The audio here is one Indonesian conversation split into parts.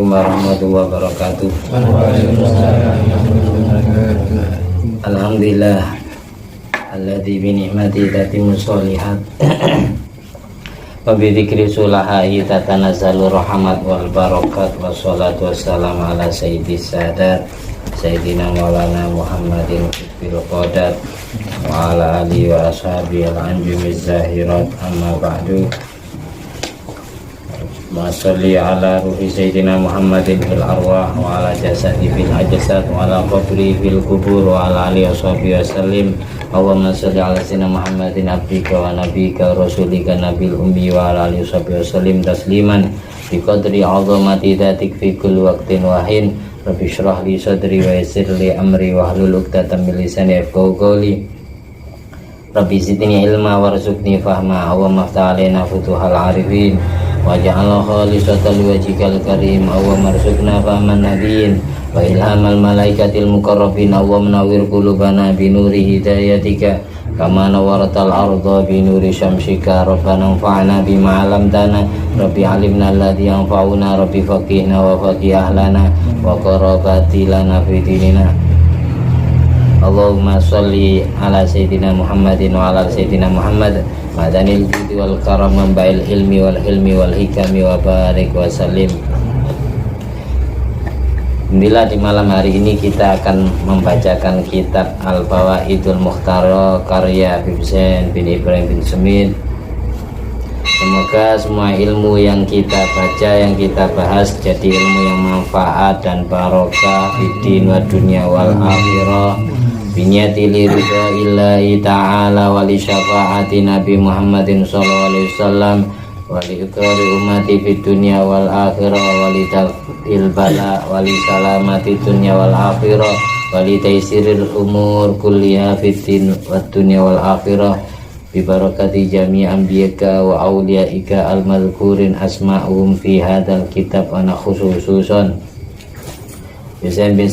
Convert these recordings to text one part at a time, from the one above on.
Assalamualaikum warahmatullahi wabarakatuh. Alhamdulillah alladzi bi ni'mati tatimmu sholihat wa bi dzikri sulahi tatanazzalu rahmat wal barakat wassalatu wassalamu ala sayyidis sadat sayyidina maulana Muhammadin bil qadat wa ala alihi wa ashabihi al-anjumiz zahirat amma ba'du. Masalli ala ruhi sayyidina Muhammadin fil arwah wa ala jasadi fil ajsad wa ala qabri fil kubur wa ala alihi washabihi wasallim. Allahumma salli ala sayyidina Muhammadin abdika wa nabiyika rasulika nabil ummi wa ala alihi washabihi wasallim tasliman bi qadri 'azamati dzatik fi kulli waqtin wa hin. Rabbi shrah li sadri wa yassir li amri wa hlul 'uqdatam min lisani yafqahu qawli. Rabbi zidni ilma warzuqni fahma. Allahumma iftah 'alaina futuhal 'arifin waj'alna khalisatan liwajhikal karim. Allahumma arzuqna fahman nabiyyin wa ilhamal malaikatil muqarrabin. Allahumma nawwir qulubana binuri hidayatika kama nawwaratal arda binuri syamsika. Rabbana anfa'na bima 'allamtana. Rabbi 'allimna alladhi yanfa'una. Rabbi faqihna wa faqih ahlana wa qarabati lana fi dinina. Allahumma sholli ala sayyidina Muhammadin wa ala sayyidina Muhammad madanil judi wal karam mambail ilmi wal hilmi wal hikami wa barik wa salim. Alhamdulillah, di malam hari ini kita akan membacakan kitab Al-Fawaidul Mukhtara karya Habib Zain bin Ibrahim bin Semit. Semoga semua ilmu yang kita baca, yang kita bahas jadi ilmu yang manfaat dan barokah fiddin wa dunya wal akhirah. Binyati li ridha illahi ta'ala wa li syafaati Nabi Muhammadin sallallahu alaihi wasallam wa li ikrari ummati fid dunya wal akhirah wa li daf'il bala wa li salamati dunya wal akhirah wa li taysiril umur kulliha fid din wad dunya wal akhirah bi barakati jami' anbiyaka wa awliyaika al-madhkurin asma'uhum fi hadzal kitab ana khususan Zain bin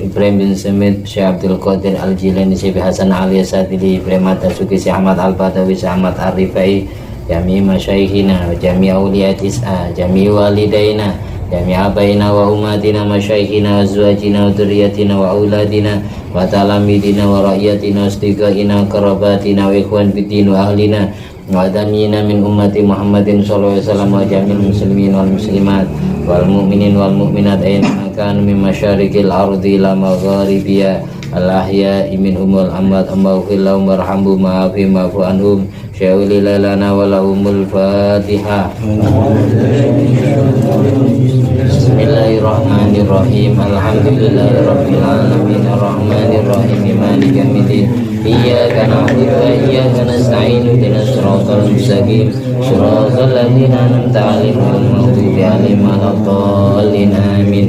Ibrahim bin Semit, Syekh Abdul Qadir Al-Jilani, Syekh Hasan Ali Sadili, Ibrahim At-Tasuki, Syekh Ahmad Al-Badawi, Syekh Ahmad Ar-Rifai, jami' masyayikhina, jami' awliya tis'a, jami' walidaina, jami' abaina wa umatina, masyayikhina, azwajina, wa dhurriyyatina, wa auladina, wa talamidina, wa ra'yatina, istiqaina, karabatina, wa ikhwan fiddin, wa ahlina, wa adamina min ummati Muhammadin sallallahu alaihi wasallam, wa jami'il muslimin wal muslimat wal mu'minin wal mu'minat aina kan min masyariqil ardi ila magharibiha al ahya'i minhum wal amwat amghfirlahum warhamhum ma'afi ma'fu anhum syawili lana wa lahumul fatihah. Bismillahirrahmanirrahim. Alhamdulillahirabbil alamin arrahmanir rahim maliki yaumiddin. Iyyaka na'budu wa iyyaka nasta'in ihdinas siratal mustaqim siratal ladzina an'amta 'alaihim ghairil maghdubi 'alaihim waladdallin amin.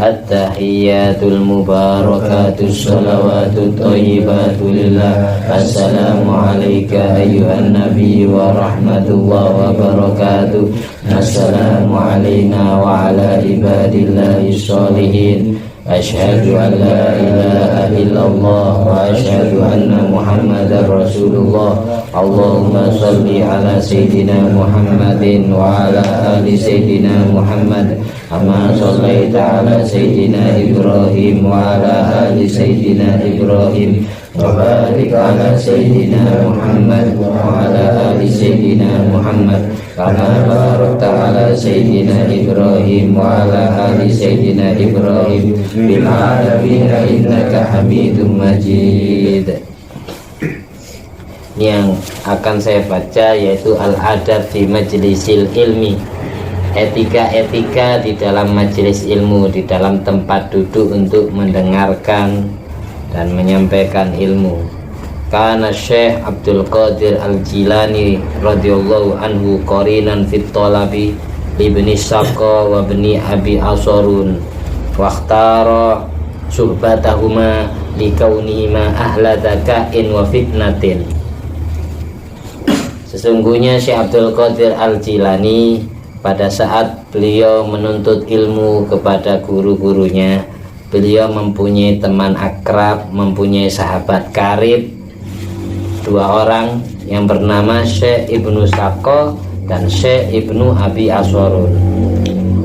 At-tahiyyatul mubarakatus salawatut thayyibatu lillah. Assalamu alayka ayyuhan nabiy wa rahmatullahi wa barakatuh. Assalamu alayna wa ala ibadillahi sholihin. Asyhadu an la ilaha illallah wa asyhadu anna Muhammadar Rasulullah. Allahumma sholli ala sayyidina Muhammadin wa ala ali sayyidina Muhammad kama shallaita ala sayyidina Ibrahim wa ala ali sayyidina Ibrahim wa barik ala sayyidina Muhammad wa ala ali sayyidina Muhammad kama barakta ala sayyidina Ibrahim wa ala ali sayyidina Ibrahim bil alamin innaka Hamidum Majid. Yang akan saya baca yaitu al-adab di majlisil ilmi, etika-etika di dalam majelis ilmu, di dalam tempat duduk untuk mendengarkan dan menyampaikan ilmu. Karena Syekh Abdul Qadir Al-Jilani radhiyallahu anhu qarinan fit talabi ibni Saqqa wa ibni Abi Asarun wa ikhtara suhbatahuma likaunihima ahla dzakain wa fitnatin. Sesungguhnya Syekh Abdul Qadir Al-Jilani pada saat beliau menuntut ilmu kepada guru-gurunya, beliau mempunyai teman akrab, mempunyai sahabat karib, dua orang yang bernama Syekh Ibnu Saqqa dan Syekh Ibnu Abi Aswarun.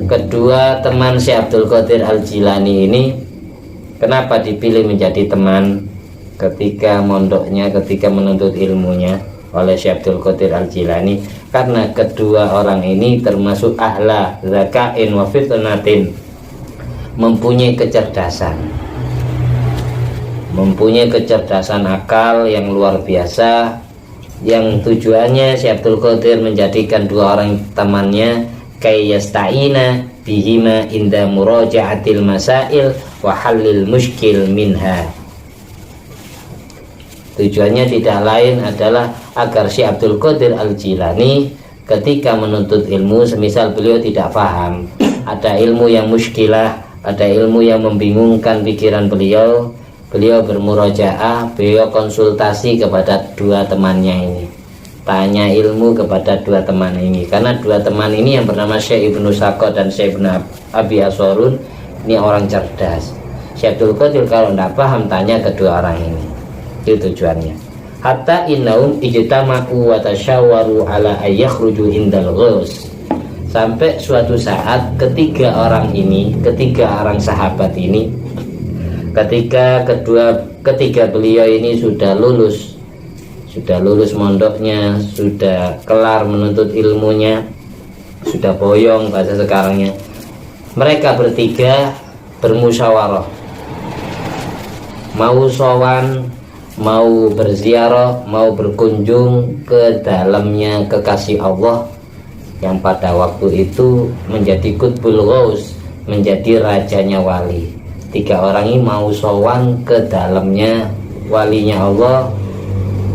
kedua teman Syekh Abdul Qadir Al-Jilani ini kenapa dipilih menjadi teman ketika mondoknya, ketika menuntut ilmunya oleh Syekh Abdul Qadir Al-Jilani? Karena kedua orang ini termasuk ahla zakain wa fitnatin, mempunyai kecerdasan akal yang luar biasa, yang tujuannya Syekh Abdul Qadir menjadikan dua orang temannya kayyasta'ina bihima inda muraja'atil masail wa halil muskil minha. Tujuannya tidak lain adalah agar Syekh Abdul Qadir Al-Jilani ketika menuntut ilmu, semisal beliau tidak paham, ada ilmu yang muskilah, ada ilmu yang membingungkan pikiran beliau, beliau bermurojaah, beliau konsultasi kepada dua temannya ini, tanya ilmu kepada dua teman ini. Karena dua teman ini yang bernama Syekh Ibnu Saqo dan Syekh Ibnu Abi Asorun ini orang cerdas. Syekh Abdul Qadir kalau tidak paham tanya kedua orang ini. Itu tujuannya. Hatta innahum ijtama'u wa tasyawaru ala ayyakhruju indal ghaus. Sampai suatu saat ketiga orang sahabat ini, ketika beliau ini sudah lulus mondoknya, sudah kelar menuntut ilmunya, sudah boyong bahasa sekarangnya, mereka bertiga bermusyawarah mau sowan, mau berziarah, mau berkunjung ke dalamnya kekasih Allah yang pada waktu itu menjadi Qutbul Ghaus, menjadi rajanya wali. Tiga orang ini mau sowan ke dalamnya walinya Allah,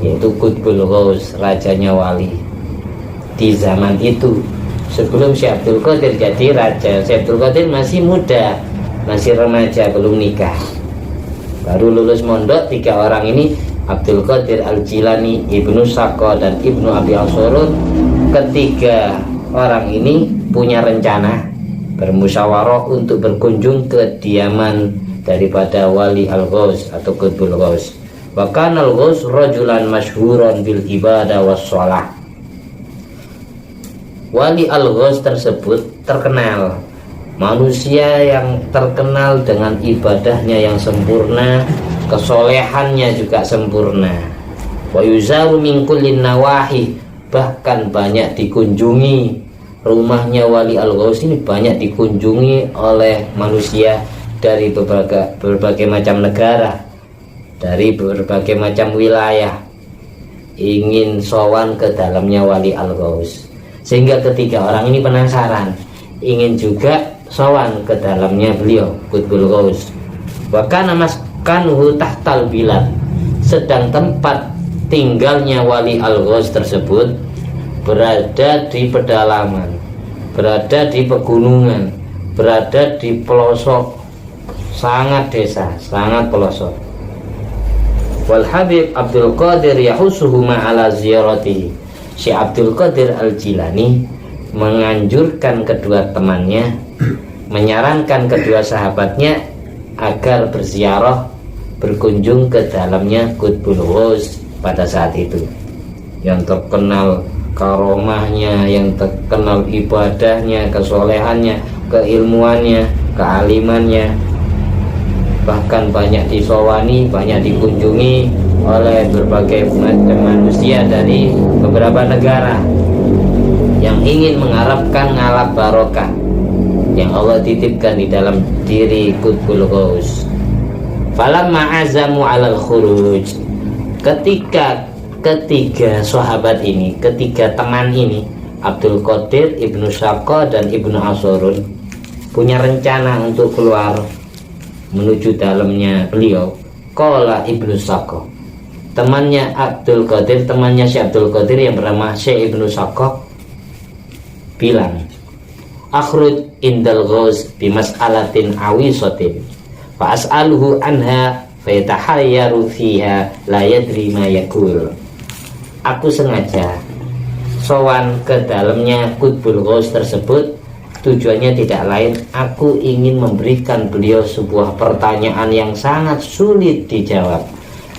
yaitu Qutbul Ghaus, rajanya wali. Di zaman itu, sebelum Syekh Abdul Qadir jadi raja, Syekh Abdul Qadir masih muda, masih remaja, belum nikah, baru lulus mondok. Tiga orang ini, Abdul Qadir Al-Jilani, Ibnu Saqo dan Ibnu Abi Asorun, ketiga orang ini punya rencana bermusyawarah untuk berkunjung ke diaman daripada wali Al-Ghaus atau Qutbul Ghaus. Wa kana Al-Ghaus rajulan masyhuran bil ibadah was shalah. Wali Al-Ghaus tersebut terkenal, manusia yang terkenal dengan ibadahnya yang sempurna, kesolehannya juga sempurna. Wa yuzaru min kullin nawahi, bahkan banyak dikunjungi. Rumahnya wali Al-Ghaus ini banyak dikunjungi oleh manusia dari berbagai macam negara, dari berbagai macam wilayah, ingin sowan ke dalamnya wali Al-Ghaus. Sehingga ketiga orang ini penasaran, ingin juga sowan ke dalamnya beliau Qutbul Ghaus. Wa kana maskanuhu tahtal bilad, sedang tempat tinggalnya wali Al-Ghaus tersebut berada di pedalaman, berada di pegunungan, berada di pelosok, sangat desa, sangat pelosok. Wal Habib Abdul Qadir yahusuhu ma'ala ziyaratihi. Syekh Abdul Qadir Al-Jilani menganjurkan kedua temannya, menyarankan kedua sahabatnya agar berziarah, berkunjung ke dalamnya Qutbul Ghaus pada saat itu, yang terkenal karomahnya, yang terkenal ibadahnya, kesolehannya, keilmuannya, kealimannya, bahkan banyak disowani, banyak dikunjungi oleh berbagai macam manusia dari beberapa negara yang ingin mengharapkan ngalap barokah yang Allah titipkan di dalam diri Qutbul Ghaus. Falamma azamu 'alal khuruj, ketika ketiga sahabat ini, ketiga teman ini, Abdul Qadir, Ibnu Saqo dan Ibnu Asorun, punya rencana untuk keluar menuju dalamnya beliau. Qala Ibnu Saqo, temannya Abdul Qadir, temannya Syekh Abdul Qadir yang bernama Syekh Ibnu Saqo bilang, akhruj indal Ghaus bimas'alatin awisatin fa as'aluhu anha fayatahayyaru fiha la yadri ma yaqul. Aku sengaja sowan ke dalamnya Qutbul Ghaus tersebut, tujuannya tidak lain, aku ingin memberikan beliau sebuah pertanyaan yang sangat sulit dijawab,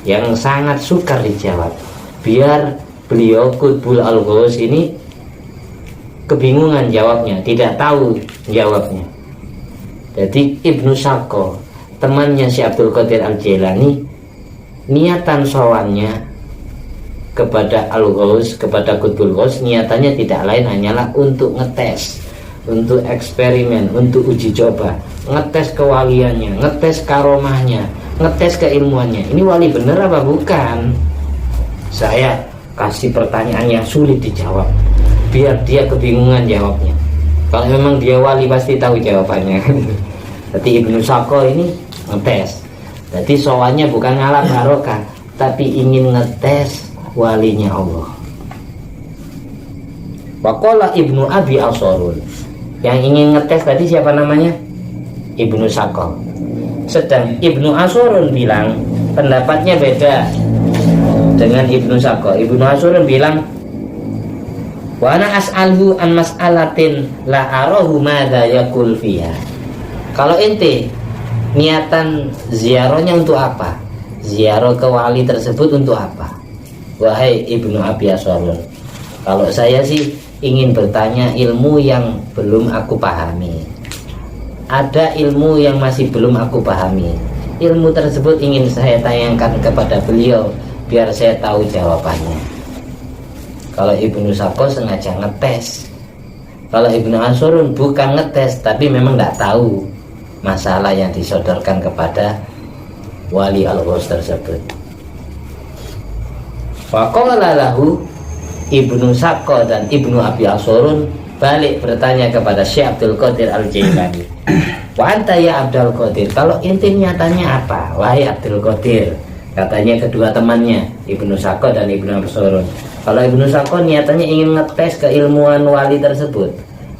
yang sangat sukar dijawab, biar beliau Qutbul Al-Ghaus ini kebingungan jawabnya, tidak tahu jawabnya. Jadi Ibnu Sako, temannya si Abdul Qadir Al-Jailani, niatan sowannya kepada Al-Ghaus, kepada Qutbul Ghaus, niatannya tidak lain hanyalah untuk ngetes, untuk eksperimen, untuk uji coba, ngetes kewaliannya, ngetes karomahnya, ngetes keilmuannya. Ini wali bener apa bukan? Saya kasih pertanyaan yang sulit dijawab, biar dia kebingungan jawabnya. Kalau memang dia wali pasti tahu jawabannya. Jadi Ibnu Sako ini ngetes. Jadi sowannya bukan ngalap barokah, tapi ingin ngetes walinya Allah. Waqala Ibnu Abi Asharun, yang ingin ngetes tadi siapa namanya? Ibnu Sako. Sedang Ibnu Asharun bilang pendapatnya beda dengan Ibnu Sako. Ibnu Asharun bilang, wa ana as'alhu an mas'alatin la arahu madza yaqul fiha. Kalau ente niatan ziarahnya untuk apa? Ziarah ke wali tersebut untuk apa? Wahai Ibnu Abi Asharun, kalau saya sih ingin bertanya ilmu yang belum aku pahami. Ada ilmu yang masih belum aku pahami. Ilmu tersebut ingin saya tanyakan kepada beliau biar saya tahu jawabannya. Kalau Ibnu Sako sengaja ngetes. Kalau Ibnu Asharun bukan ngetes, tapi memang tidak tahu masalah yang disodorkan kepada wali Al-Ghaus tersebut. Faqala lahu, Ibnu Sako dan Ibnu Abi Asharun balik bertanya kepada Syekh Abdul Qadir Al-Jailani. Wa anta ya Abdul Qadir, kalau inti nyatanya apa? Wahai Abdul Qadir, katanya kedua temannya Ibnu Sako dan Ibnu Asharun. Kalau Ibnu Sako niatannya ingin ngetes keilmuan wali tersebut.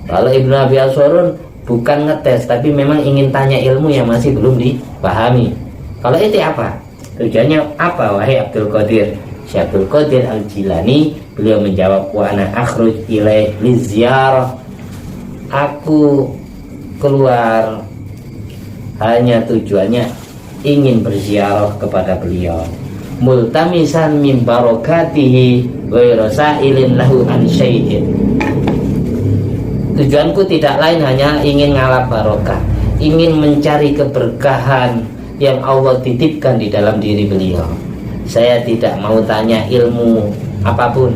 Kalau Ibnu Abi Asharun bukan ngetes, tapi memang ingin tanya ilmu yang masih belum dipahami. Kalau itu apa? Tujuannya apa wahai Abdul Qadir? Syekh Abdul Qadir Al-Jilani beliau menjawab, wa ana akhruj ilaih liziarah. Aku keluar hanya tujuannya ingin berziarah kepada beliau. Multamisan min barokatihi wa rasailin lahu an syai'in. Tujuanku tidak lain hanya ingin ngalap barokah, ingin mencari keberkahan yang Allah titipkan di dalam diri beliau. Saya tidak mau tanya ilmu apapun,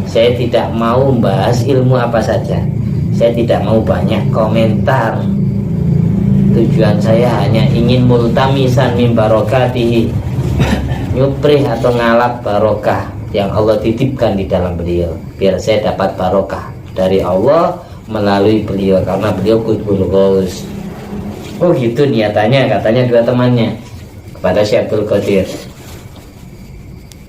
saya tidak mau membahas ilmu apa saja, saya tidak mau banyak komentar. Tujuan saya hanya ingin multamisan min barokatihi, nyuprih atau ngalap barokah yang Allah titipkan di dalam beliau, biar saya dapat barokah dari Allah melalui beliau, karena beliau Qutbul Ghaus. Oh gitu niatannya, katanya dua temannya kepada Syekh Abdul Qadir.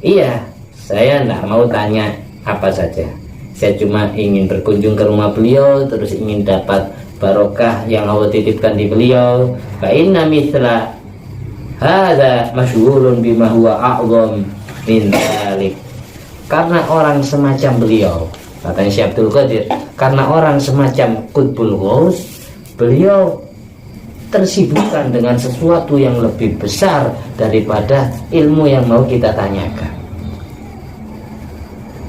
Iya, saya tidak mau tanya apa saja, saya cuma ingin berkunjung ke rumah beliau, terus ingin dapat barokah yang Allah titipkan di beliau. Fa inna mithla hadza masyhurun bima huwa a'zam min dzalik. Karena orang semacam beliau, katanya Syekh Abdul Qadir, karena orang semacam Qutbul Ghaus, beliau tersibukkan dengan sesuatu yang lebih besar daripada ilmu yang mau kita tanyakan.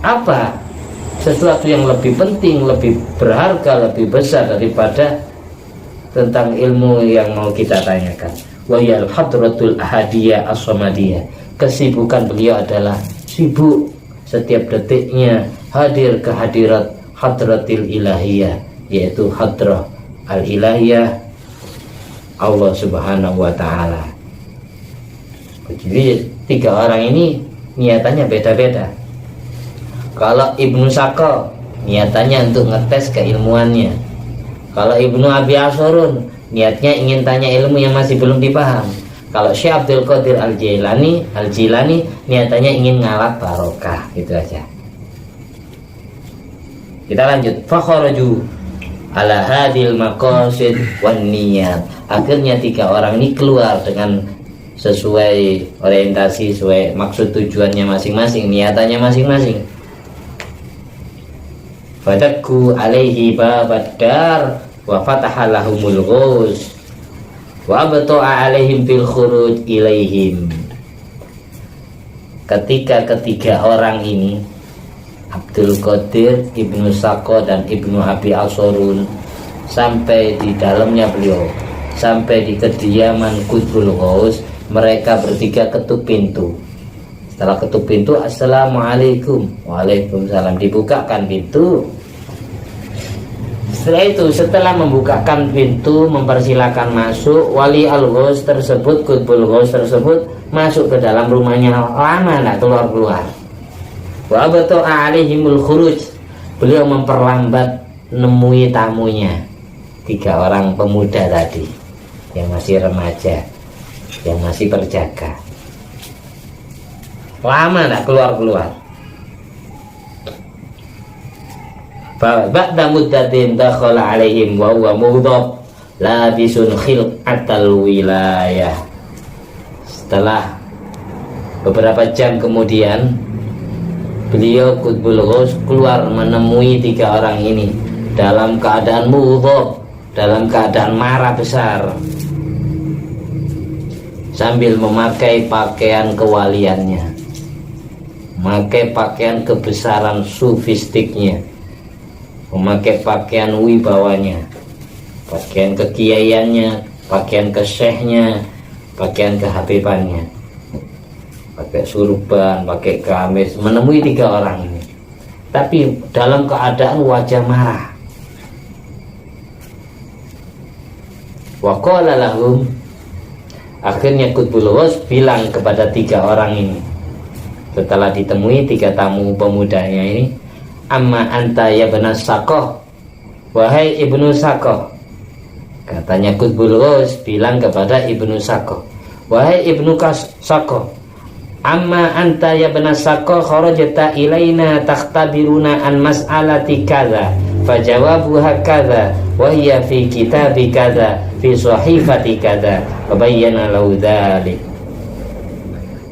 Apa sesuatu yang lebih penting, lebih berharga, lebih besar daripada tentang ilmu yang mau kita tanyakan? Wa yal hadratul ahadiyah as-samadiyah. Kesibukan beliau adalah sibuk setiap detiknya hadir ke hadirat hadratil ilahiyah, yaitu hadrah al-ilahiyah Allah Subhanahu wa ta'ala. Jadi tiga orang ini niatannya beda-beda. Kalau Ibnu Sako niatannya untuk ngetes keilmuannya. Kalau Ibnu Abi Asharun niatnya ingin tanya ilmu yang masih belum dipaham. Kalau Syekh Abdul Qadir Al-Jilani niatannya ingin ngalap barokah. Gitu aja. Kita lanjut. Fakharaju ala hadil maqasid wan niyat. Akhirnya tiga orang ini keluar dengan sesuai orientasi, sesuai maksud tujuannya masing-masing, niatannya masing-masing. Fadakku alaihi babadar wa fataha lahumul ghaus wa abta'a alaihim bil khuruj ilaihim. Ketika ketiga orang ini Abdul Qadir, Ibnu Sako dan Ibnu Abi Asorun, sampai di dalamnya beliau, sampai di kediaman Qutbul Ghaus. Mereka bertiga ketuk pintu. Setelah ketuk pintu, assalamualaikum, waalaikumsalam, dibukakan pintu. Setelah itu, setelah membukakan pintu, mempersilahkan masuk, wali al-Ghaus tersebut, Qutbul Ghaus tersebut masuk ke dalam rumahnya. Lama tidak keluar-keluar. Wa abta'a alaihimul khuruj, beliau memperlambat nemui tamunya. 3 orang pemuda tadi yang masih remaja, yang masih berjaga. Lama tidak keluar-keluar. Ba'da muddatin dakhala alaihim wa huwa mughdab labisun khil'atal wilayah. Setelah beberapa jam kemudian, beliau Qutbul Ghaus keluar menemui 3 orang ini dalam keadaan mughdab, dalam keadaan marah besar, sambil memakai pakaian kewaliannya, memakai pakaian kebesaran sufistiknya, memakai pakaian wibawanya, pakaian kekiaiannya, pakaian kesehnya, pakaian kehabibannya, pakai surban, pakai gamis, menemui 3 orang ini, tapi dalam keadaan wajah marah. Wa qala lahum, akhirnya Qutbul Ghaus bilang kepada 3 orang ini, setelah ditemui 3 tamu pemudanya ini, amma anta ya ibnu Sakoh, wahai Ibnu Sakoh. Katanya Qutbul Ghaus bilang kepada Ibnu Sakoh, wahai Ibnu Sakoh, amma anta ya ibnu Sakoh kharajta ilaina takhtabiruna an mas'alati kadza fajawabuha kadza wa hiya fi kitabi kadza fi sahifati kadza wa bayyana lahu dzalik.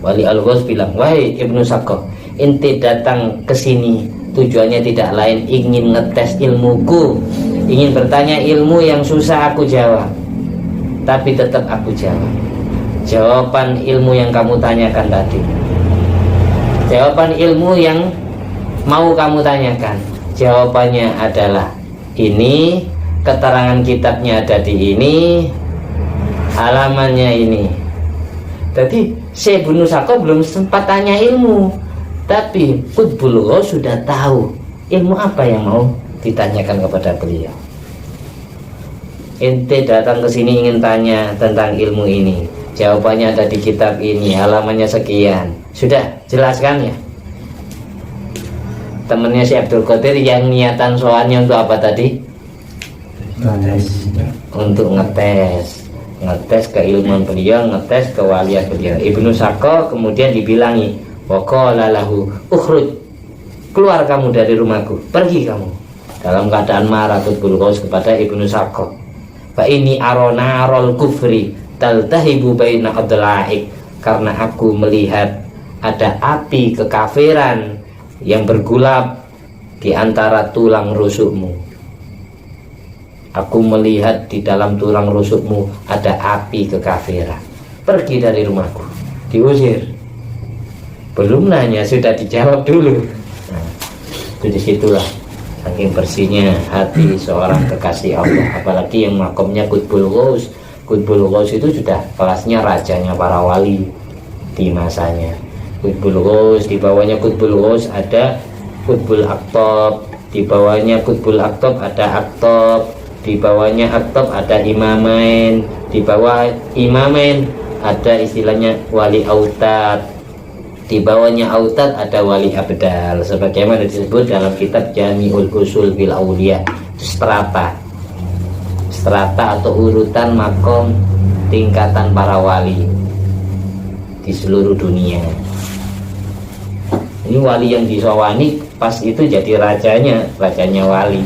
Wali al-Ghaus bilang, wahai Ibnu Sakoh, ente datang ke sini tujuannya tidak lain ingin ngetes ilmuku, ingin bertanya ilmu yang susah aku jawab, tapi tetap aku jawab. Jawaban ilmu yang kamu tanyakan tadi, jawaban ilmu yang mau kamu tanyakan, jawabannya adalah ini, keterangan kitabnya ada di ini, halamannya ini. Jadi Syekh Ibnu Sakoh belum sempat tanya ilmu, tapi Qutbul Ghaus sudah tahu ilmu apa yang mau ditanyakan kepada beliau. Ente datang ke sini ingin tanya tentang ilmu ini, jawabannya ada di kitab ini, halamannya sekian. Sudah jelaskan ya. Temennya si Abdul Qadir yang niatan soalnya untuk apa tadi? Untuk ngetes keilmuan beliau, ngetes kewalian beliau. Ibnu Sakoh kemudian dibilangi, wa qala lahu ukhruj, keluar kamu dari rumahku, pergi kamu. Dalam keadaan marah Qutbul Ghaus kepada Ibnu Sakoh, fa ini arona rol kufri taltahibu baina adlaik, karena aku melihat ada api kekafiran yang bergulap di antara tulang rusukmu. Aku melihat di dalam tulang rusukmu ada api kekafiran. Pergi dari rumahku. Diusir. Belum nanya sudah dijawab dulu. Nah, itu disitulah saking bersihnya hati seorang kekasih Allah. Apalagi yang makomnya Qutbul Ghaus. Qutbul Ghaus itu sudah kelasnya rajanya para wali di masanya. Qutbul Ghaus, di bawahnya Qutbul Ghaus ada Qutbul Aqtab, di bawahnya Qutbul Aqtab ada Aqtab, di bawahnya Aqtab ada Imamain, di bawah Imamain ada istilahnya Wali Autad, di bawahnya Autad ada Wali Abdal, sebagaimana disebut dalam kitab Jami'ul Usul bil Auliya. Strata atau urutan makom tingkatan para wali di seluruh dunia. Ini wali yang disowani pas itu jadi rajanya wali.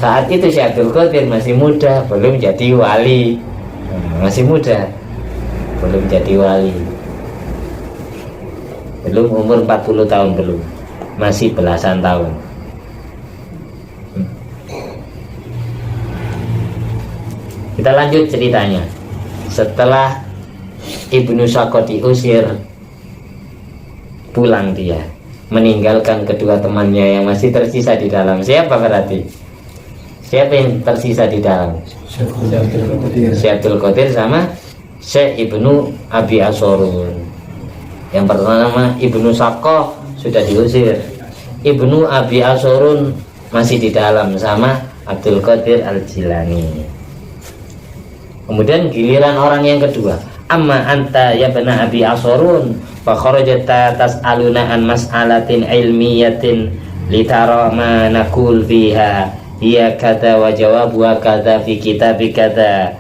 Saat itu Syekh Abdul Qadir masih muda, belum jadi wali. Masih muda, belum jadi wali. Belum umur 40 tahun, belum. Masih belasan tahun. Kita lanjut ceritanya. Setelah Ibnu Sakoh diusir, pulang dia. meninggalkan kedua temannya yang masih tersisa di dalam. Siapa berarti? Siapa yang tersisa di dalam? Syekh Abdul Qadir sama Syekh Ibnu Abi Asorun. Yang pertama Ibnu Saqqah sudah diusir, Ibnu Abi Asorun masih di dalam sama Abdul Qadir Al-Jilani. Kemudian giliran orang yang kedua, amma anta ya bena Abi Asorun fa kharajta tas'aluna an mas'alatin ilmiyatin litara ma naqul fiha hiya kata wa jawab wa kata fi kitab kata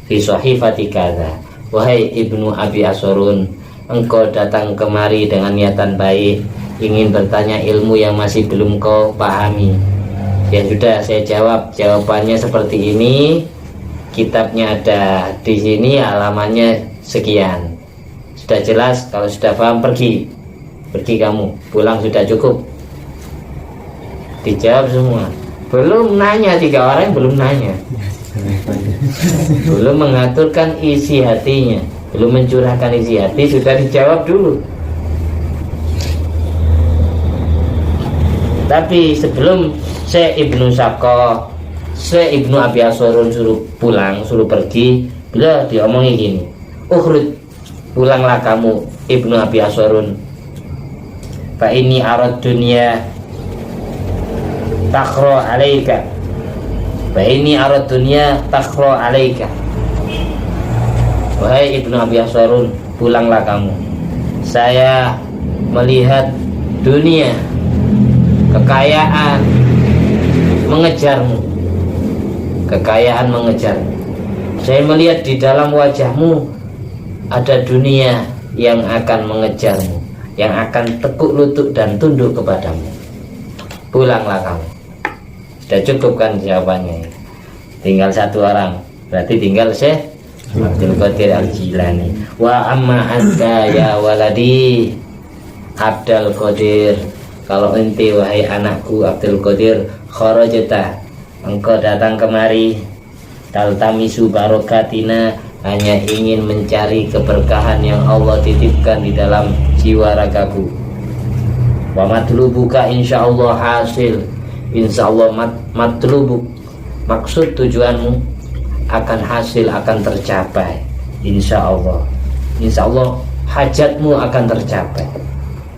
fi sahifati kata. Wahai Ibnu Abi Asorun, engkau datang kemari dengan niatan baik, ingin bertanya ilmu yang masih belum kau pahami. Ya sudah, saya jawab, jawabannya seperti ini. Kitabnya ada di sini, halamannya sekian. Sudah jelas, kalau sudah paham pergi kamu, pulang sudah cukup. Dijawab semua. Belum nanya, 3 orang belum nanya, belum mengaturkan isi hatinya, belum mencurahkan isi hati, sudah dijawab dulu. Tapi sebelum Syekh Ibnu Saqqah, Syekh Ibnu Abi Asorun suruh pulang, suruh pergi, beliau diomongi gini, ukhruj, pulanglah kamu Ibnu Abi Asorun, fa ini arad dunia takhro alaika, fa ini arad dunia takhro alaika. Wahai Ibnu Abi Asorun, pulanglah kamu, saya melihat dunia, kekayaan mengejarmu, kekayaan mengejarmu. Saya melihat di dalam wajahmu ada dunia yang akan mengejarmu, yang akan tekuk lutut dan tunduk kepadamu. Pulanglah kamu. Sudah cukup kan jawabannya? Tinggal 1 orang, berarti tinggal Syekh Abdul Qadir Al-Jilani. Wa amma anta ya waladi Abdul Qadir, kalau ente wahai anakku Abdul Qadir, kharajta, engkau datang kemari, taltamisu barokatina, hanya ingin mencari keberkahan yang Allah titipkan di dalam jiwa ragaku. Wa matlubuka insyaallah hasil, insyaallah matlubuk, maksud tujuanmu akan hasil, akan tercapai. Insyaallah, insyaallah hajatmu akan tercapai,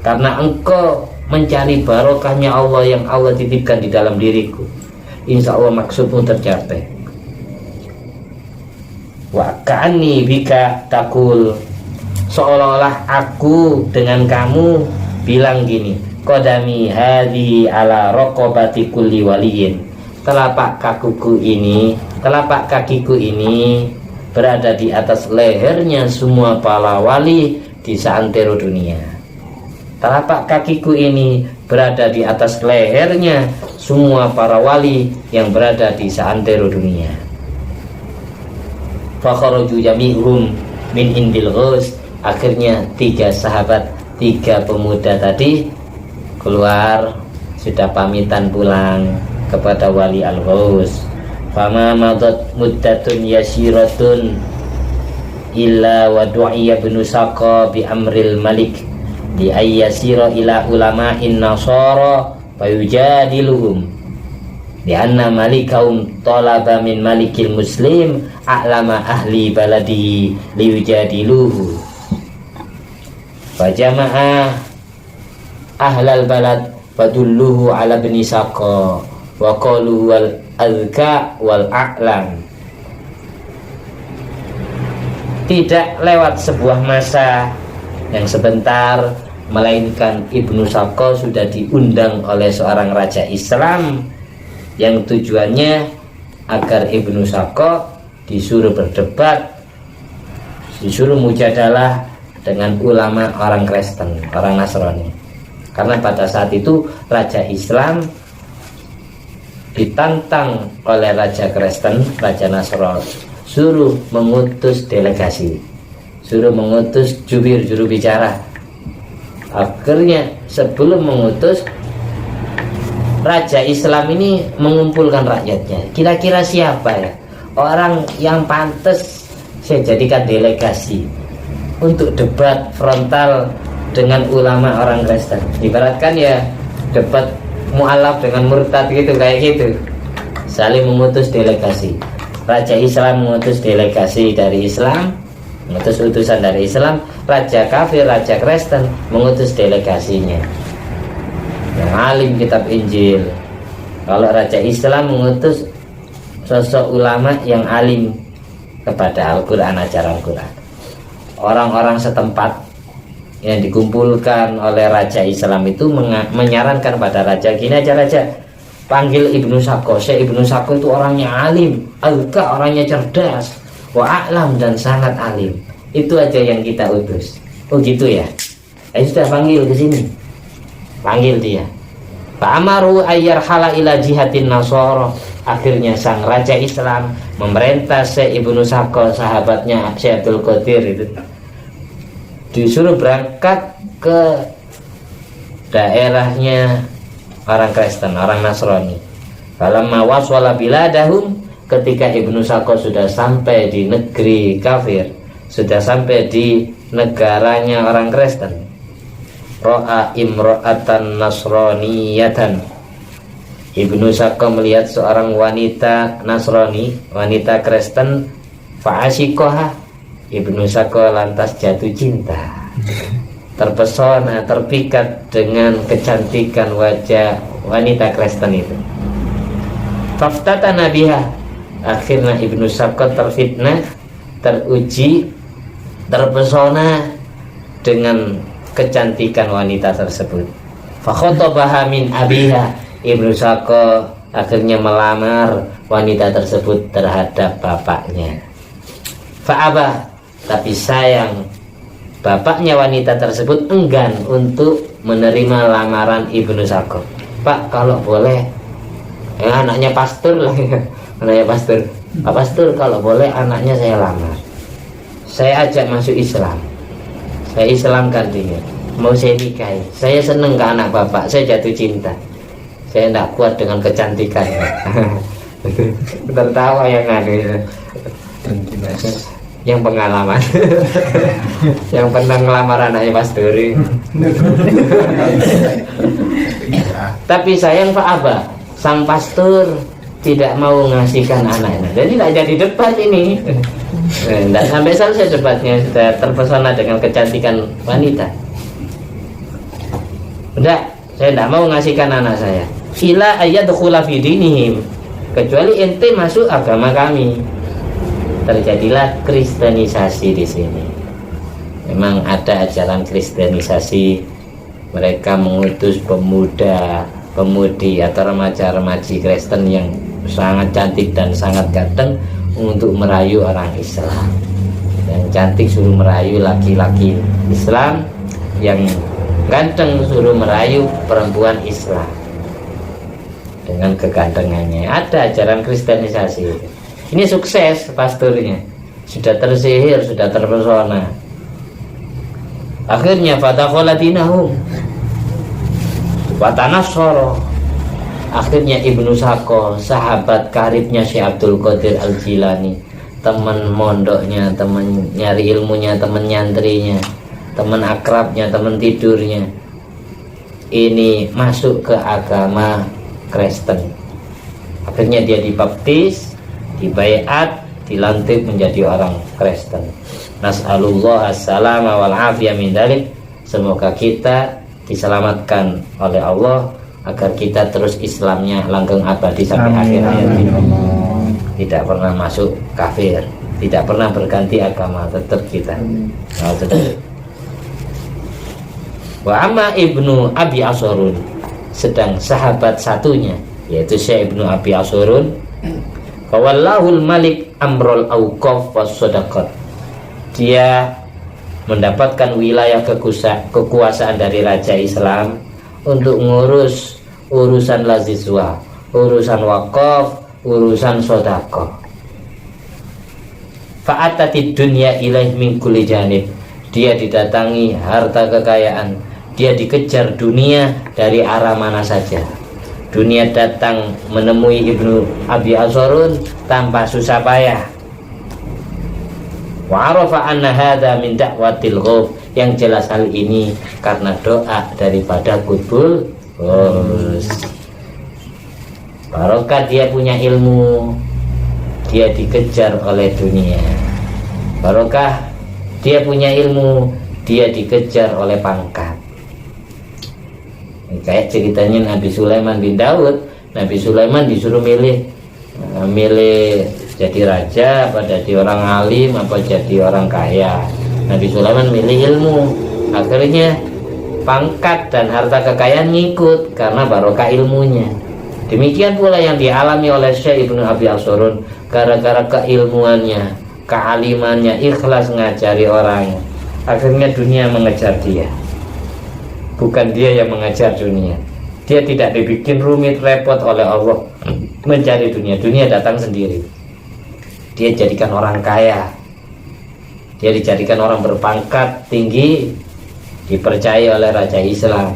karena engkau mencari barokahnya Allah yang Allah titipkan di dalam diriku. Insya Allah maksudmu tercapai. Wa ka'anni bika takul, seolah-olah aku dengan kamu bilang gini, qadami hadhi ala raqabati kulli waliyin, telapak kakiku ini berada di atas lehernya semua para wali di seantero dunia. Telapak kakiku ini berada di atas lehernya semua para wali yang berada di seantero dunia. Fakharaju jami'hum min indil ghaus, akhirnya 3 sahabat, 3 pemuda tadi keluar, sudah pamitan pulang kepada wali al-ghaus. Fama madat muddatun yasiratun illa wa du'iya ibnu Saqqah bi amril malik di ayyasira ila ulama'in nasara fayujadiluhum di anna malikaum talaba min malikil muslim a'lama ahli baladihi liyujadiluhu fajama'a ahlal balad fadulluhu ala ibni Saqqah wa qalu wal azka wal a'lam. Tidak lewat sebuah masa yang sebentar, melainkan Ibnu Saqqah sudah diundang oleh seorang raja Islam yang tujuannya agar Ibnu Saqqah disuruh berdebat, disuruh mujadalah dengan ulama orang Kristen, orang Nasrani. Karena pada saat itu raja Islam ditantang oleh raja Kristen, raja Nasrani, suruh mengutus delegasi, suruh mengutus jubir, juru bicara. Akhirnya sebelum mengutus, raja Islam ini mengumpulkan rakyatnya. Kira-kira siapa ya orang yang pantas saya jadikan delegasi untuk debat frontal dengan ulama orang Kristen. Ibaratkan ya debat mu'alaf dengan murtad gitu, kayak gitu, saling mengutus delegasi. Raja Islam mengutus delegasi dari Islam, mengutus utusan dari Islam. Raja kafir, raja Kristen mengutus delegasinya yang alim kitab Injil. Kalau raja Islam mengutus sosok ulama yang alim kepada Al-Quran, ajaran Quran. Orang-orang setempat yang dikumpulkan oleh raja Islam itu menyarankan pada raja, gini aja raja, panggil Ibnu Sako. Syekh Ibnu Sako itu orangnya alim, alka, orangnya cerdas, wa a'lam, dan sangat alim. Itu aja yang kita utus. Oh gitu ya, sudah panggil ke sini, panggil dia. Fa'amaru ayyarhala ila jihatin nasoro. Akhirnya sang raja Islam memerintah Syekh Ibnu Sako, sahabatnya Syekh Abdul Qadir itu, disuruh berangkat ke daerahnya orang Kristen, orang Nasrani. Falamma waswala biladahum, ketika Ibnu Sako sudah sampai di negeri kafir, sudah sampai di negaranya orang Kristen, ro'a imro'atan nasroniyatan, Ibnu Sako melihat seorang wanita Nasrani, wanita Kristen, fa'ashikoha, Ibnu Sako lantas jatuh cinta, terpesona, terpikat dengan kecantikan wajah wanita Kristen itu. Faftatana biha, akhirnya Ibnu Sako terfitnah, teruji, terpesona dengan kecantikan wanita tersebut. Fakhotobaha min abiha, Ibnu Sako akhirnya melamar wanita tersebut terhadap bapaknya. Fa'abah, tapi sayang bapaknya wanita tersebut enggan untuk menerima lamaran Ibnu Sako. Pak, kalau boleh, anaknya pastor lah, anaknya pastor. Pak pastor, kalau boleh anaknya saya lamar, saya ajak masuk Islam, saya Islamkan dia, mau saya nikahi. Saya seneng ke anak bapak, saya jatuh cinta, saya tidak kuat dengan kecantikannya. Tertawa yang ada, yang pengalaman, yang pernah ngelamar anaknya pasturi. Tapi sayang Pak Abah, sang pastor tidak mau ngasihkan anaknya, jadi tidak jadi debat ini. Tidak sampai selesai debatnya, sudah terpesona dengan kecantikan wanita. Udah, saya tidak mau ngasihkan anak saya. Ila ayyadkhula fi dinihim, kecuali ente masuk agama kami. Terjadilah kristenisasi di sini. Memang ada ajaran kristenisasi. Mereka mengutus pemuda-pemudi atau remaja-remaji Kristen yang sangat cantik dan sangat ganteng untuk merayu orang Islam. Yang cantik suruh merayu laki-laki Islam, yang ganteng suruh merayu perempuan Islam dengan kegantengannya. Ada ajaran kristenisasi. Ini sukses pastornya, sudah tersihir, sudah terpesona. Akhirnya fadakhala dinahum wa tanassara. Akhirnya Ibnu Sako, sahabat karibnya Syekh Abdul Qadir Al-Jilani, teman mondoknya, teman nyari ilmunya, teman nyantrinya, teman akrabnya, teman tidurnya, ini masuk ke agama Kristen. Akhirnya dia dibaptis, dibaiat, dilantik menjadi orang Kristen. Nas'alullah as-salama wal afiyah min dalik. Semoga kita diselamatkan oleh Allah agar kita terus Islamnya langgeng abadi sampai akhir hayat ini. Tidak pernah masuk kafir, tidak pernah berganti agama, tetap kita. Wa amma Ibnu Abi Asurun, sedang sahabat satunya yaitu Syekh Ibnu Abi Asurun, Fawallahul Malik amrul auqaf was sadaqat, dia mendapatkan wilayah kekuasaan dari Raja Islam untuk ngurus urusan lazizwa, urusan wakaf, urusan sedekah. Fa'atati dunya ilaih min kulli janib, dia didatangi harta kekayaan, dia dikejar dunia dari arah mana saja. Dunia datang menemui Ibnu Abi Asurun tanpa susah payah. Wa arafa anna hadza min da'watil ghauf, yang jelas hal ini karena doa daripada qutbul ghaus. Barokah dia punya ilmu, dia dikejar oleh dunia. Barokah dia punya ilmu, dia dikejar oleh pangkat. Kayak ceritanya Nabi Sulaiman bin Daud. Nabi Sulaiman disuruh milih jadi raja apa jadi orang alim apa jadi orang kaya. Nabi Sulaiman milih ilmu, akhirnya pangkat dan harta kekayaan ngikut karena barokah ilmunya. Demikian pula yang dialami oleh Syekh Ibnu Abi Asyurun, gara-gara keilmuannya, kealimannya, ikhlas ngajari orang, akhirnya dunia mengejar dia, bukan dia yang mengejar dunia. Dia tidak dibikin rumit repot oleh Allah mencari dunia, dunia datang sendiri. Dia jadikan orang kaya, dia dijadikan orang berpangkat tinggi, dipercaya oleh Raja Islam,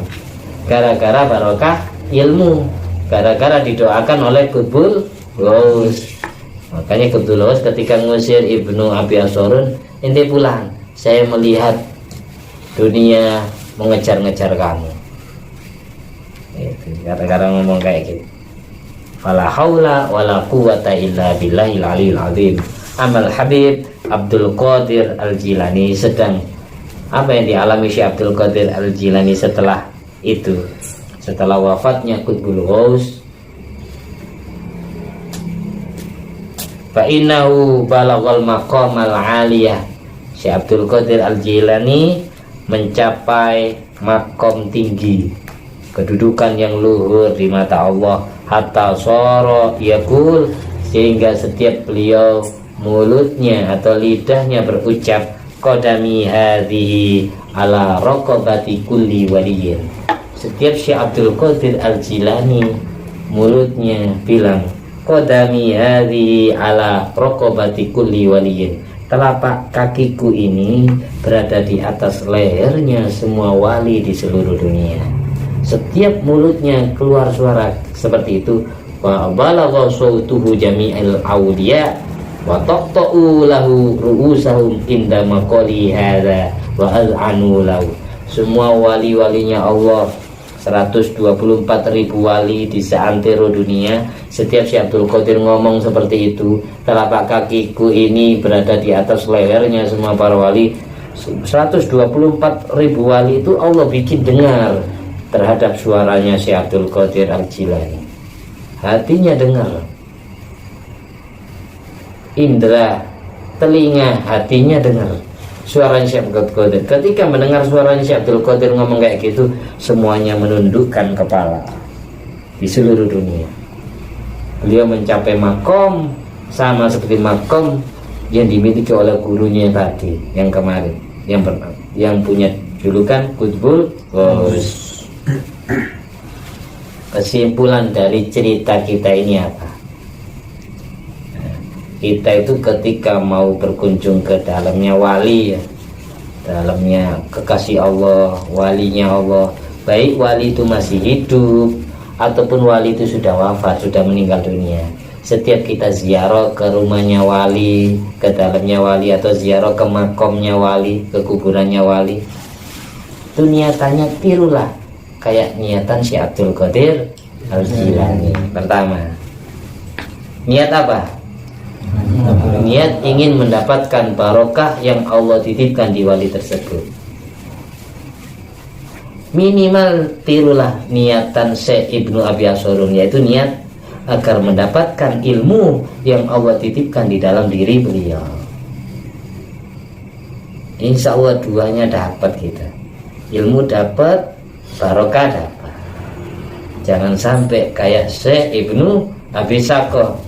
gara-gara barokah ilmu, gara-gara didoakan oleh Qutbul Ghaus. Makanya Qutbul Ghaus ketika ngusir Ibnu Abi Asyurun, ente pulang, saya melihat dunia mengejar-ngejar kamu. Itu gara-gara ngomong kayak gitu. Fala haula wala quwata illa billahil aliyil azim. Amal Habib Abdul Qadir Al-Jilani sedang apa yang dialami Syekh Abdul Qadir Al-Jilani setelah itu, setelah wafatnya Qutbul Ghaus. Fa innahu balaghal maqamal aliyah. Syekh Abdul Qadir Al-Jilani mencapai makom tinggi, kedudukan yang luhur di mata Allah, hatta soro yakul, sehingga setiap beliau mulutnya atau lidahnya berucap qadami hadhihi ala raqabati kulli waliyin. Setiap Syekh Abdul Qadir Al-Jilani mulutnya bilang qadami hadhihi ala raqabati kulli waliyin, telapak kakiku ini berada di atas lehernya semua wali di seluruh dunia. Setiap mulutnya keluar suara seperti itu, wa balagha sautuhu jami'il awliya wa taqta'u lahu ru'usahum inda maqali hadza wa az'anu lahu. Semua wali-walinya Allah, 124.000 wali di seantero dunia, setiap Syekh Abdul Qadir ngomong seperti itu, telapak kakiku ini berada di atas lehernya semua para wali. 124.000 wali itu Allah bikin dengar terhadap suaranya Syekh Abdul Qadir Al-Jilani. Hatinya dengar, indra, telinga, hatinya dengar suaranya Syekh Abdul Qadir. Ketika mendengar suaranya Syekh Abdul Qadir ngomong kayak gitu, semuanya menundukkan kepala di seluruh dunia. Beliau mencapai makom sama seperti makom yang dimiliki oleh gurunya tadi, yang kemarin, yang punya julukan Qutbul Ghaus. Kesimpulan dari cerita kita ini apa? Kita itu ketika mau berkunjung ke dalamnya wali ya, dalamnya kekasih Allah, walinya Allah, baik wali itu masih hidup ataupun wali itu sudah wafat, sudah meninggal dunia, setiap kita ziarah ke rumahnya wali, ke dalamnya wali, atau ziarah ke makomnya wali, ke kuburannya wali, itu niatannya tirulah kayak niatan Syekh Abdul Qadir Al-Jilani. Pertama, niat apa? Niat ingin mendapatkan barokah yang Allah titipkan di wali tersebut. Minimal tirulah niatan Syekh Ibnu Abi Asyurun, yaitu niat agar mendapatkan ilmu yang Allah titipkan di dalam diri beliau. Insya Allah duanya dapat kita, ilmu dapat, barokah dapat. Jangan sampai kayak Syekh Ibnu Abi Sakoh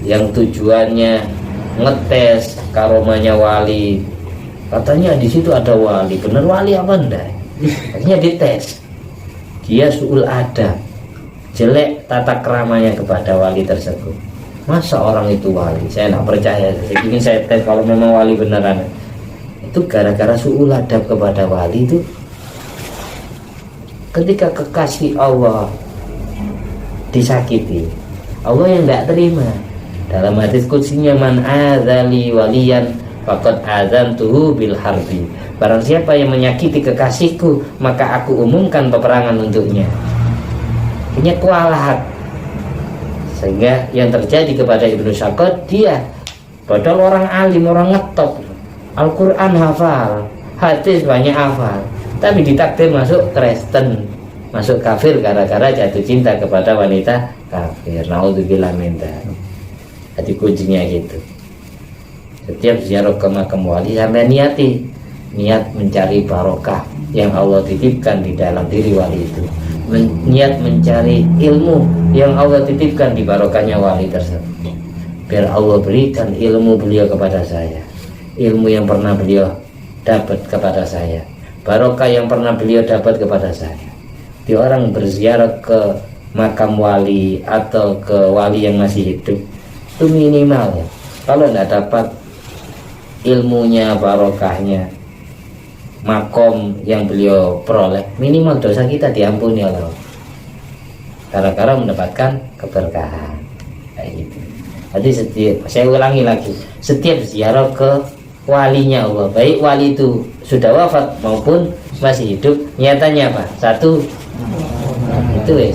yang tujuannya ngetes karomanya wali, katanya di situ ada wali, bener wali apa enggak? Akhirnya dites, dia suul adab, jelek tata keramanya kepada wali tersebut. Masa orang itu wali? Saya tidak percaya. Ingin saya tes kalau memang wali beneran. Itu gara-gara suul adab kepada wali itu. Ketika kekasih Allah disakiti, Allah yang tidak terima. Dalam hadis qudsinya, man adzali waliyan faqad adzantuhu bil harbi. Barang siapa yang menyakiti kekasihku, maka aku umumkan peperangan untuknya. Punya kewalahan. Sehingga yang terjadi kepada Ibnu Syakot, dia padahal orang alim, orang ngetop, Al-Quran hafal, hadis banyak hafal, tapi ditakdir masuk Kristen, masuk kafir gara-gara jatuh cinta kepada wanita kafir. Naudzubillah min dzalik. Jadi kuncinya gitu. Setiap ziarah ke makam wali sampai niat mencari barokah yang Allah titipkan di dalam diri wali itu. Niat mencari ilmu yang Allah titipkan di barokahnya wali tersebut. Biar Allah berikan ilmu beliau kepada saya, ilmu yang pernah beliau dapat kepada saya, barokah yang pernah beliau dapat kepada saya. Di orang berziarah ke makam wali atau ke wali yang masih hidup itu minimal ya. Kalau tidak dapat ilmunya, barokahnya, makom yang beliau peroleh, minimal dosa kita diampuni oleh Allah gara-gara mendapatkan keberkahan kayak gitu. Jadi saya ulangi lagi, setiap ziarah ke walinya Allah, baik wali itu sudah wafat maupun masih hidup, niatannya apa? Satu, itu wes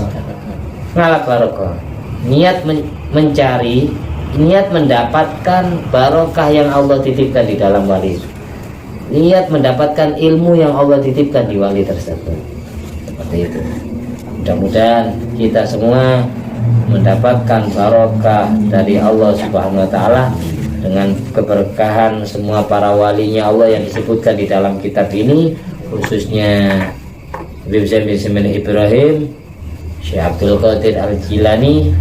ngalap barokah, niat mencari, niat mendapatkan barokah yang Allah titipkan di dalam wali itu, niat mendapatkan ilmu yang Allah titipkan di wali tersebut. Seperti itu. Mudah-mudahan kita semua mendapatkan barokah dari Allah Subhanahu wa taala dengan keberkahan semua para walinya Allah yang disebutkan di dalam kitab ini, khususnya Habib Zain bin Ismail Ibrahim, Syekh Abdul Qadir Al-Jilani,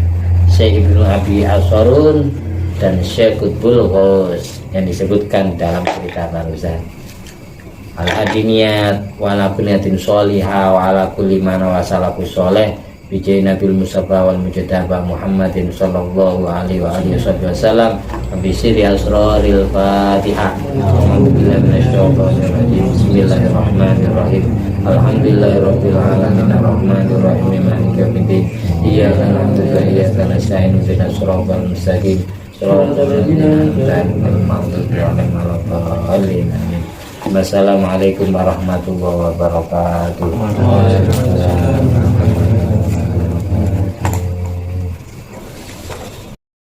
Syekh Ibnu Abi Asharun, dan Syekh Qutbul Ghaus yang disebutkan dalam cerita barusan. Al-adiniyat wa ala kunyatin sholihah wa ala kulli man wasalaku sholeh bijai Nabil Mustafa wal Mujadaba Muhammadin sallallahu alaihi wa alihi wasallam bisiri asraril Fatihah. Alhamdulillah minasyaitonir rajim. Bismillahirrahmanirrahim. Alhamdulillahirabbil alamin arrahmanir rahim maliki yaumiddin. Iyyaka na'budu wa iyyaka nasta'in ihdinas siratal mustaqim. Shiratal ladzina an'amta 'alaihim ghairil maghdubi 'alaihim waladdallin. Wassalamualaikum warahmatullahi wabarakatuh.